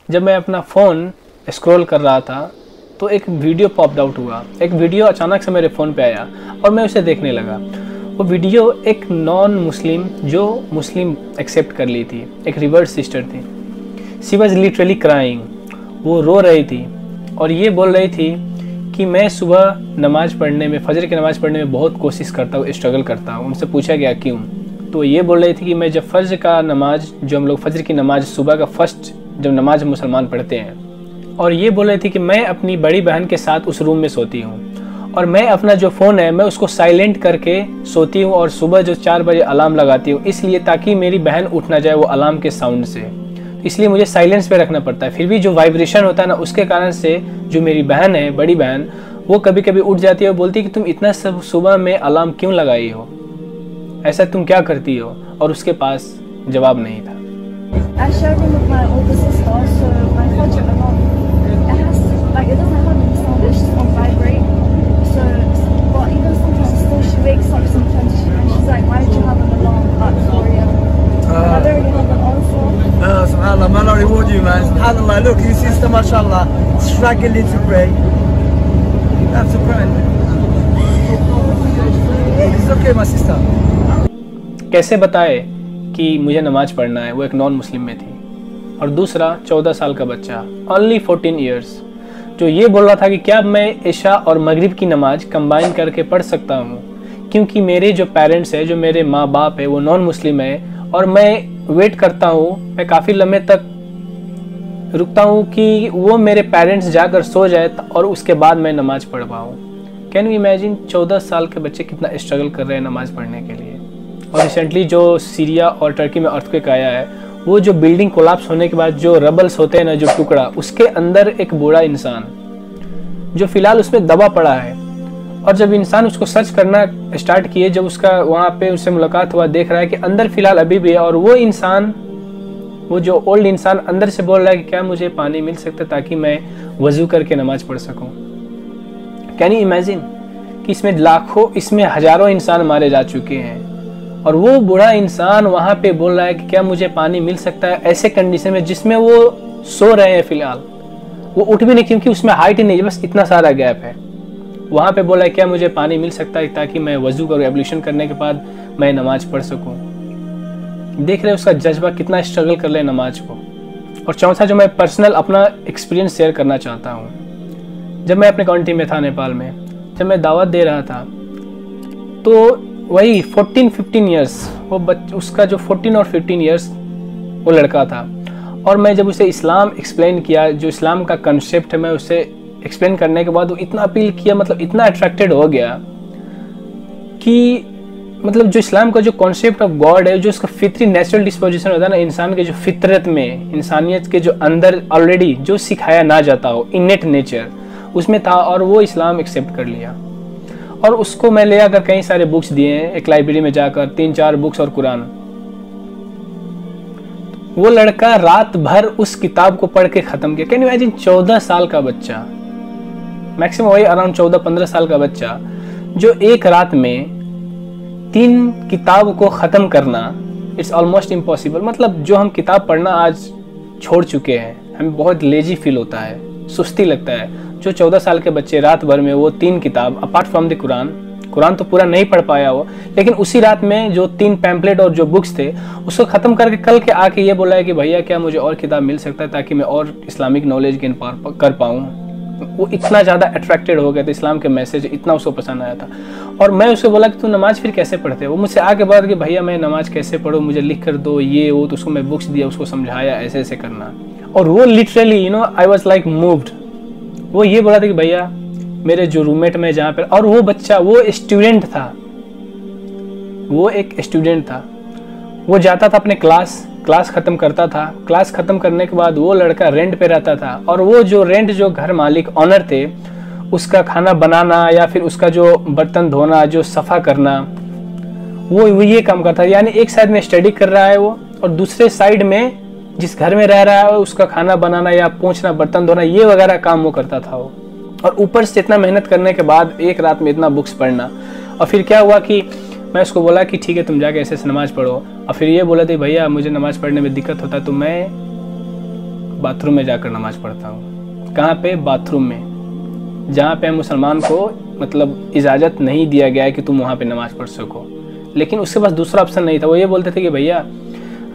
जब मैं अपना फ़ोन स्क्रॉल कर रहा था तो एक वीडियो पॉप्ड आउट हुआ। एक वीडियो अचानक से मेरे फ़ोन पे आया और मैं उसे देखने लगा। वो वीडियो एक नॉन मुस्लिम जो मुस्लिम एक्सेप्ट कर ली थी, एक रिवर्स सिस्टर थी। She was literally crying. वो रो रही थी और ये बोल रही थी कि मैं सुबह नमाज़ पढ़ने में, फजर की नमाज़ पढ़ने में बहुत कोशिश करता हूँ, स्ट्रगल करता हूँ। उनसे पूछा गया क्यों, तो ये बोल रही थी कि मैं जब फजर का नमाज, जो हम लोग फजर की नमाज सुबह का फर्स्ट जब नमाज मुसलमान पढ़ते हैं, और ये बोल रही थी कि मैं अपनी बड़ी बहन के साथ उस रूम में सोती हूँ और मैं अपना जो फ़ोन है मैं उसको साइलेंट करके सोती हूँ और सुबह जो 4 बजे अलार्म लगाती हूँ, इसलिए ताकि मेरी बहन उठ ना जाए वो अलार्म के साउंड से, इसलिए मुझे साइलेंस पे रखना पड़ता है। फिर भी जो वाइब्रेशन होता है ना, उसके कारण से जो मेरी बहन है, बड़ी बहन, वो कभी कभी उठ जाती है और बोलती है कि तुम इतना सब सुबह में अलार्म क्यों लगाई हो, ऐसा तुम क्या करती हो, और उसके पास जवाब नहीं था। Subhanallah, man, I reward you, man. Subhanallah, look, you sister, mashallah, struggling to pray. That's a prayer. It's okay, my sister. कैसे बताए कि मुझे नमाज पढ़ना है? वो एक नॉन मुस्लिम में थी। और दूसरा 14 साल का बच्चा, ओनली 14 ईयर्स, जो ये बोल रहा था कि क्या मैं इशा और मगरिब की नमाज कंबाइन करके पढ़ सकता हूँ, क्योंकि मेरे जो पेरेंट्स हैं, जो मेरे माँ बाप है, वो नॉन मुस्लिम है और मैं वेट करता हूँ, मैं काफ़ी लम्बे तक रुकता हूँ कि वो मेरे पेरेंट्स जाकर सो जाए और उसके बाद मैं नमाज पढ़ पाऊँ। कैन यू इमेजिन 14 साल के बच्चे कितना स्ट्रगल कर रहे हैं नमाज पढ़ने के लिए। और रिसेंटली जो सीरिया और टर्की में अर्थक्वेक आया है, वो जो बिल्डिंग कोलैप्स होने के बाद जो रबल्स होते हैं ना, जो टुकड़ा, उसके अंदर एक बूढ़ा इंसान जो फिलहाल उसमें दबा पड़ा है। और जब इंसान उसको सर्च करना स्टार्ट किए, जब उसका वहाँ पे उससे मुलाकात हुआ, देख रहा है कि अंदर फिलहाल अभी भी है, और वो इंसान, वो जो ओल्ड इंसान अंदर से बोल रहा है कि क्या मुझे पानी मिल सकता है ताकि मैं वजू करके नमाज पढ़ सकूं। कैन यू इमेजिन कि इसमें लाखों, इसमें हजारों इंसान मारे जा चुके हैं और वो बूढ़ा इंसान वहाँ पे बोल रहा है कि क्या मुझे पानी मिल सकता है, ऐसे कंडीशन में जिसमें वो सो रहे हैं फिलहाल, वो उठ भी नहीं क्योंकि उसमें हाइट ही नहीं है, बस इतना सारा गैप है। वहाँ पे बोला है क्या मुझे पानी मिल सकता है ताकि मैं वजू करूँ, एब्ल्यूशन करने के बाद मैं नमाज पढ़ सकूँ। देख रहे उसका जज्बा कितना स्ट्रगल कर ले नमाज को। और चौथा जो मैं पर्सनल अपना एक्सपीरियंस शेयर करना चाहता हूँ, जब मैं अपने कम्युनिटी में था नेपाल में, जब मैं दावत दे रहा था, तो वही 14-15 ईयर्स, वो उसका जो 14 और 15 ईयर्स वो लड़का था, और मैं जब उसे इस्लाम एक्सप्लेन किया, जो इस्लाम का कंसेप्ट है, मैं उसे एक्सप्लेन करने के बाद वो इतना अपील किया, मतलब इतना अट्रैक्टेड हो गया कि मतलब जो इस्लाम का जो कॉन्सेप्ट ऑफ गॉड है, जो उसका फितरी नेचुरल डिस्पोजिशन होता है ना, इंसान के जो फितरत में, इंसानियत के जो अंदर ऑलरेडी जो सिखाया ना जाता हो, इनेट नेचर उसमें था, और वो इस्लाम एक्सेप्ट कर लिया। और उसको मैं ले आकर कई सारे बुक्स दिए हैं, एक लाइब्रेरी में जाकर 3-4 बुक्स और कुरान। वो लड़का रात भर उस किताब को पढ़ के खत्म किया। कैन यू इमेजिन 14 साल का बच्चा, मैक्सिमम वही अराउंड 14-15 साल का बच्चा, जो एक रात में 3 किताब को ख़त्म करना, इट्स ऑलमोस्ट इम्पॉसिबल। मतलब जो हम किताब पढ़ना आज छोड़ चुके हैं, हमें बहुत लेजी फील होता है, सुस्ती लगता है। जो 14 साल के बच्चे रात भर में वो 3 किताब, अपार्ट फ्रॉम द कुरान तो पूरा नहीं पढ़ पाया वो, लेकिन उसी रात में जो 3 पैम्पलेट और जो बुक्स थे उसको ख़त्म करके कल के आके ये बोला है कि भैया क्या मुझे और किताब मिल सकता है ताकि मैं और इस्लामिक नॉलेज गेन कर पाऊँ। वो इतना ज़्यादा अट्रैक्टेड हो गया था, इस्लाम के मैसेज इतना उसको पसंद आया था। और मैं उसको बोला कि तू नमाज फिर कैसे पढ़ते हो। वो मुझसे आके बोला कि भैया मैं नमाज कैसे पढ़ूँ, मुझे लिख कर दो, ये वो। तो उसको मैं बुक्स दिया, उसको समझाया ऐसे ऐसे करना, और वो literally I was like moved. वो ये बोला था कि भैया मेरे जो रूममेट में जहाँ पर, और वो बच्चा, वो स्टूडेंट था, वो एक स्टूडेंट था, वो जाता था अपने क्लास ख़त्म करता था। क्लास ख़त्म करने के बाद वो लड़का रेंट पे रहता था, और वो जो घर मालिक ऑनर थे, उसका खाना बनाना या फिर उसका जो बर्तन धोना, जो सफ़ा करना, वो ये काम करता था। यानी एक साइड में स्टडी कर रहा है वो, और दूसरे साइड में जिस घर में रह रहा है उसका खाना बनाना या पोंछना, बर्तन धोना, ये वगैरह काम वो करता था वो। और ऊपर से इतना मेहनत करने के बाद एक रात में इतना बुक्स पढ़ना। और फिर क्या हुआ कि मैं उसको बोला कि ठीक है तुम जाके ऐसे नमाज पढ़ो, और फिर ये बोला था भैया मुझे नमाज पढ़ने में दिक्कत होता है, तो मैं बाथरूम में जाकर नमाज पढ़ता हूँ। कहाँ पे? बाथरूम में, जहाँ पे मुसलमान को मतलब इजाज़त नहीं दिया गया है कि तुम वहाँ पे नमाज पढ़ सको। लेकिन उसके पास दूसरा ऑप्शन नहीं था। वो ये बोलते थे कि भैया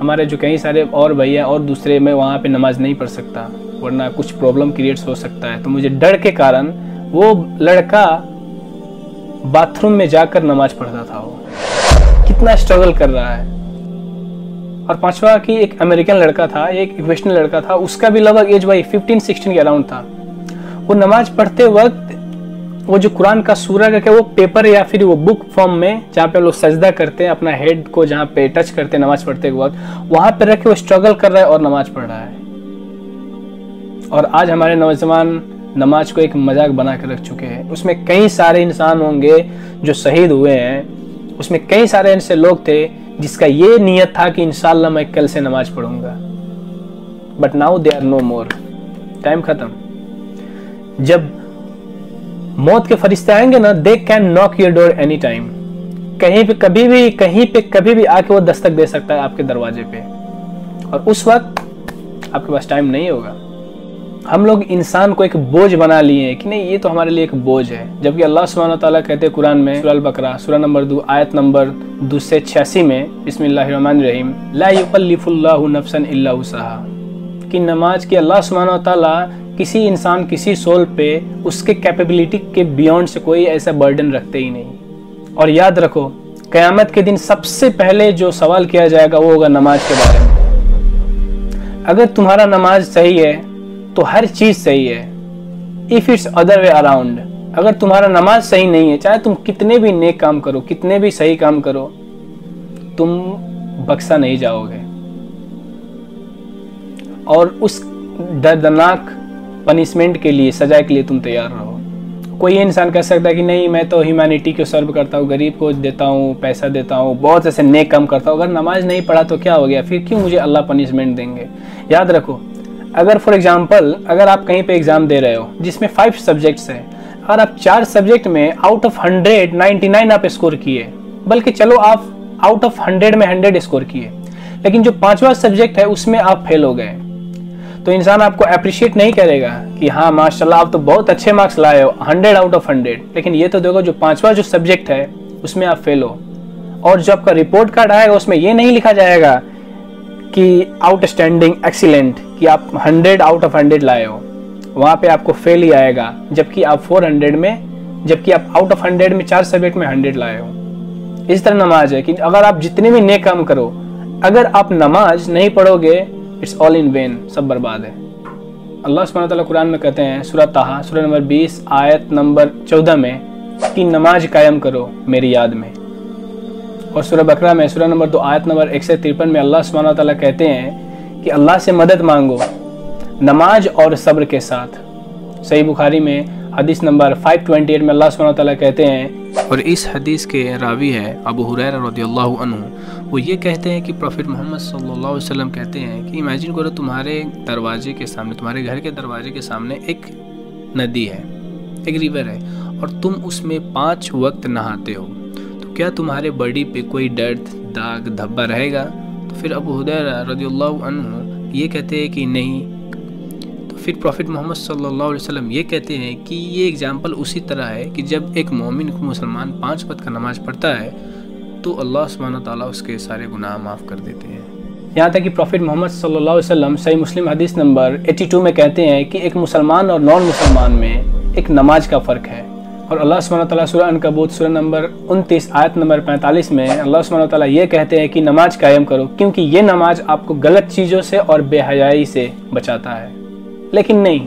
हमारे जो कई सारे और भैया और दूसरे, मैं वहाँ पे नमाज नहीं पढ़ सकता वरना कुछ प्रॉब्लम क्रिएट्स हो सकता है। तो मुझे डर के कारण वो लड़का बाथरूम में जाकर नमाज पढ़ता था। वो कितना स्ट्रगल कर रहा है। और पांचवा कि एक अमेरिकन लड़का था, एक वेस्टर्न लड़का था, उसका भी लगभग एज भाई 15-16 के अराउंड था। वो नमाज पढ़ते वक्त वो जो कुरान का सूरा करके वो पेपर या फिर वो बुक फॉर्म में जहाँ पे लोग सजदा करते हैं, अपना हेड को जहाँ पे टच करते हैं नमाज पढ़ते के वक्त, वहां पे रख के वो स्ट्रगल कर रहा है और नमाज पढ़ रहा है। और आज हमारे नौजवान नमाज को एक मजाक बना के रख चुके हैं। उसमें कई सारे इंसान होंगे जो शहीद हुए हैं, उसमें कई सारे ऐसे लोग थे जिसका ये नियत था कि इंशाल्लाह मैं कल से नमाज पढ़ूंगा, but now they are no more. Time खत्म। जब मौत के फरिश्ते आएंगे ना, they can knock your door any time. कहीं पे कभी भी, कहीं पे कभी भी आके वो दस्तक दे सकता है आपके दरवाजे पे, और उस वक्त आपके पास टाइम नहीं होगा। हम लोग इंसान को एक बोझ बना लिए हैं कि नहीं ये तो हमारे लिए एक बोझ है, जबकि अल्लाह सुब्हानहू व तआला कहते हैं कुरान में, सूरह अल-बकरा सूरह नंबर 2 आयत नंबर 286 में, बिस्मिल्लाहिर्रहमानिर्रहीम, ला युकल्लिफुल्लाहु नफ्सन इल्ला वुसअहा, कि नमाज की अल्लाह सुब्हानहू व तआला किसी इंसान, किसी सोल पे उसके कैपेबिलिटी के बियॉन्ड से कोई ऐसा बर्डन रखते ही नहीं। और याद रखो, क़यामत के दिन सबसे पहले जो सवाल किया जाएगा वो होगा नमाज के बारे में। अगर तुम्हारा नमाज सही है तो हर चीज सही है। If it's other way around, अगर तुम्हारा नमाज सही नहीं है, चाहे तुम कितने भी नेक काम करो, कितने भी सही काम करो, तुम बख्शा नहीं जाओगे। और उस दर्दनाक पनिशमेंट के लिए, सजा के लिए तुम तैयार रहो। कोई इंसान कह सकता है कि नहीं मैं तो ह्यूमैनिटी को सर्व करता हूँ, गरीब को देता हूँ, पैसा देता हूँ, बहुत ऐसे नेक काम करता हूँ, अगर नमाज नहीं पढ़ा तो क्या हो गया, फिर क्यों मुझे अल्लाह पनिशमेंट देंगे। याद रखो, अगर फॉर एग्जाम्पल अगर आप कहीं पे एग्जाम दे रहे हो जिसमें 5 सब्जेक्ट्स हैं, अगर आप 4 सब्जेक्ट में आउट ऑफ 100 99 आप स्कोर किए, बल्कि चलो आप आउट ऑफ 100 में 100 स्कोर किए, लेकिन जो 5वां सब्जेक्ट है उसमें आप फेल हो गए, तो इंसान आपको अप्रिशिएट नहीं करेगा कि हाँ माशाल्लाह आप तो बहुत अच्छे मार्क्स लाए हो 100 आउट ऑफ 100। लेकिन ये तो देखो जो 5वां जो सब्जेक्ट है उसमें आप फेल हो, और जो आपका रिपोर्ट कार्ड आएगा उसमें ये नहीं लिखा जाएगा कि आउटस्टैंडिंग एक्सीलेंट, कि आप 100 आउट ऑफ 100 लाए हो, वहां पे आपको फेल ही आएगा, जबकि आप 400 में, जबकि आप आउट ऑफ 100 में 4 सब्जेक्ट में 100 लाए हो। इस तरह नमाज है कि अगर आप जितने भी नेक काम करो, अगर आप नमाज नहीं पढ़ोगे, इट्स ऑल इन वेन, सब बर्बाद है। अल्लाह सुब्हानहू व तआला कुरान में कहते हैं सूरह ताहा सूरह नंबर 20 आयत नंबर 14 में कि नमाज कायम करो मेरी याद में। और सूरह बकरा में सूरह नंबर 2 आयत नंबर 153 में अल्लाह सुब्हानहू व तआला कहते हैं कि अल्लाह से मदद मांगो नमाज और सब्र के साथ। सही बुखारी में हदीस नंबर 528 में अल्लाह सुब्हानहू व तआला कहते हैं, और इस हदीस के रावी है अबू हुरैरा रज़ियल्लाहु अन्हु, वो ये कहते हैं कि प्रॉफिट मोहम्मद सल्लल्लाहु अलैहि वसल्लम कहते हैं कि इमेजिन करो तुम्हारे दरवाजे के सामने, तुम्हारे घर के दरवाजे के सामने एक नदी है, एक रिवर है, और तुम उसमें 5 वक्त नहाते हो, तो क्या तुम्हारे बॉडी पे कोई दर्द, दाग, धब्बा रहेगा? तो फिर अबू हुरैरा रज़ियल्लाहु अन्हु ये कहते हैं कि नहीं। तो फिर प्रॉफिट मोहम्मद सल्लल्लाहु अलैहि वसल्लम ये कहते हैं कि ये एग्जाम्पल उसी तरह है कि जब एक मोमिन मुसलमान 5 वक्त का नमाज पढ़ता है तो अल्लाह सुब्हानहू व तआला उसके सारे गुनाह माफ़ कर देते हैं। यहाँ तक कि प्रॉफिट मोहम्मद सल्लल्लाहु अलैहि वसल्लम सही मुस्लिम हदीस नंबर 82 में कहते हैं कि एक मुसलमान और नॉन मुसलमान में एक नमाज का फ़र्क है। और अल्लाह सुब्हानहू व तआला सूरह अनकबूत सूरह नंबर 29 आयत नंबर 45 में अल्लाह सुब्हानहू व तआला ये कहते हैं कि नमाज कायम करो, क्योंकि ये नमाज आपको गलत चीज़ों से और बेहयाई से बचाता है। लेकिन नहीं,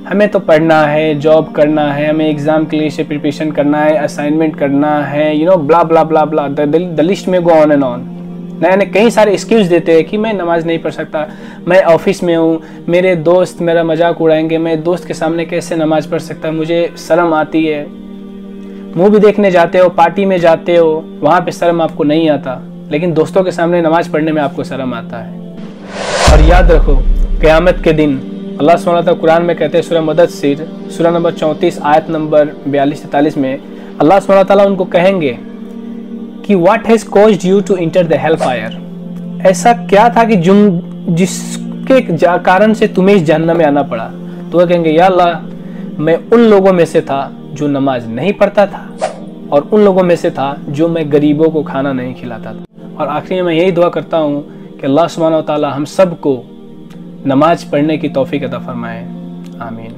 हमें तो पढ़ना है, जॉब करना है, हमें एग्ज़ाम के लिए प्रिपरेशन करना है, असाइनमेंट करना है, ब्ला ब्ला ब्ला ब्ला, द लिस्ट में गो ऑन एंड ऑन। नए नए कई सारे एक्सक्यूज़ देते हैं कि मैं नमाज नहीं पढ़ सकता, मैं ऑफिस में हूँ, मेरे दोस्त मेरा मजाक उड़ाएंगे, मैं दोस्त के सामने कैसे नमाज पढ़ सकता, मुझे शर्म आती है। मूवी देखने जाते हो, पार्टी में जाते हो, वहाँ पे शर्म आपको नहीं आता, लेकिन दोस्तों के सामने नमाज पढ़ने में आपको शर्म आता है। और याद रखो, क़यामत के दिन अल्लाह सुब्हानहू व तआला कुरान में कहते हैं सूरह मुद्दस्सिर सूरह नंबर 34 आयत नंबर 42-43 में अल्लाह सुब्हानहू व तआला उनको कहेंगे कि what has caused you to enter the hell fire, ऐसा क्या था कि जिस के कारण से तुम्हें इस जहन्नम में आना पड़ा, तो वह कहेंगे या अल्लाह, मैं उन लोगों में से था जो नमाज नहीं पढ़ता था और उन लोगों में से था जो मैं गरीबों को खाना नहीं खिलाता था। और आखिरी में मैं यही दुआ करता हूँ कि अल्लाह सुब्हानहू व तआला हम सबको नमाज पढ़ने की तौफीक अता फरमाए। आमीन।